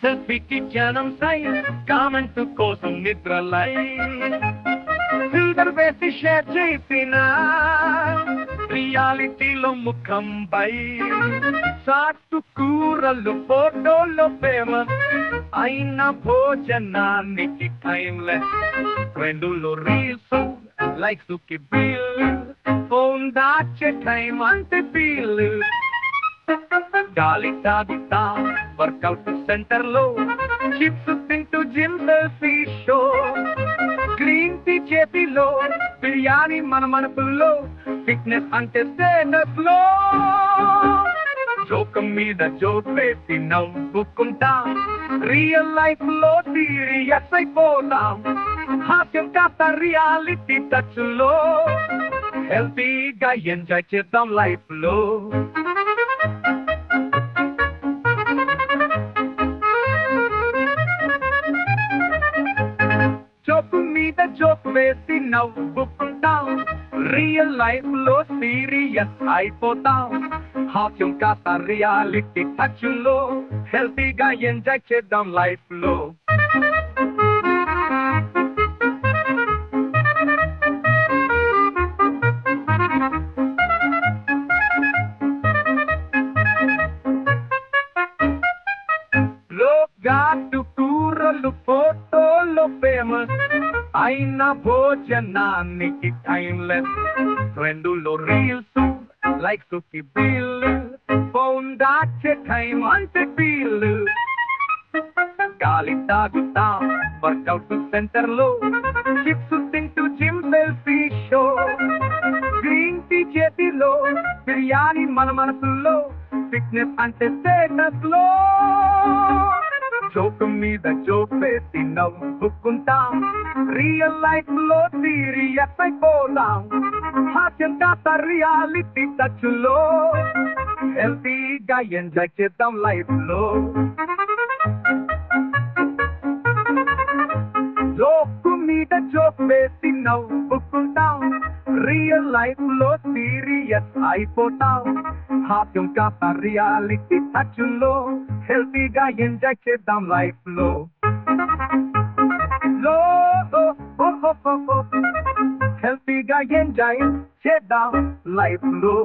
సెల్ఫీకి ధ్యానం సై కామెంట్ కోసం నిద్రలై ఫిల్టర్ వేసి షేర్ చేసిన రియాలిటీలో ముఖంపై సాటు కూరలు ఫోటోలో ఫేమస్ అయిన భోజనానికి టైమ్లెస్ ట్రెండులో రీల్స్ లైక్స్ కి బిల్ ఫోన్ దాచే టైం అంటే బిల్ గాలి తాగుతా వర్కౌట్ సెంటర్ లో చిప్స్ తింటూ gym selfie show green tea చేతిలో బిర్యానీ మన మనపుల్లో ఫిట్నెస్ అంటే స్టేటస్ లో జోకం మీద జోక్ వేసి నవ్వుకుంటాం రియల్ లైఫ్ లో సీరియస్ అయిపోతాం హాస్యం కాస్త రియాలిటీ టచ్ లో హెల్తీగా ఎంజాయ్ చేద్దాం లైఫ్ లో జోకు మీద జోక్ వేసి నవ్వుకుంటాం రియల్ లైఫ్ లో సీరియస్ అయిపోతాం హాస్యం కాస్త రియాలిటీ టచ్ లో హెల్తీగా ఎంజాయ్ చేద్దాం లైఫ్ లో గాటు కూరలు ఫోటోలో ఫేమస్ అయిన భోజనానికి టైమ్లెస్ ట్రెండులో రీల్స్ లైక్స్ కి బిల్ ఫోన్ దాచే టైం అంటే బిల్ గాలి తాగుతా వర్కౌట్ సెంటర్ లో చిప్స్ తింటూ gym selfie show green tea చేతిలో బిర్యానీ మన మనసుల్లో ఫిట్నెస్ అంటే స్టేటస్ లో జోకు మీద జోక్ వేసి నవ్వుకుంటాం రియల్ లైఫ్ లో సీరియస్ అయిపోతాం హాస్యం కాస్త రియాలిటీ టచ్ లో హెల్తీగా ఎంజాయ్ చేద్దాం లైఫ్ లో జోకు మీద జోక్ వేసి నవ్వుకుంటాం రియల్ లైఫ్ లో సీరియస్ అయిపోతాం హాస్యం కాస్త రియాలిటీ టచ్ లో హెల్తీగా ఎంజాయ్ చేద్దాం లైఫ్ లో హెల్తీగా ఎంజాయ్ చేద్దాం లైఫ్ లో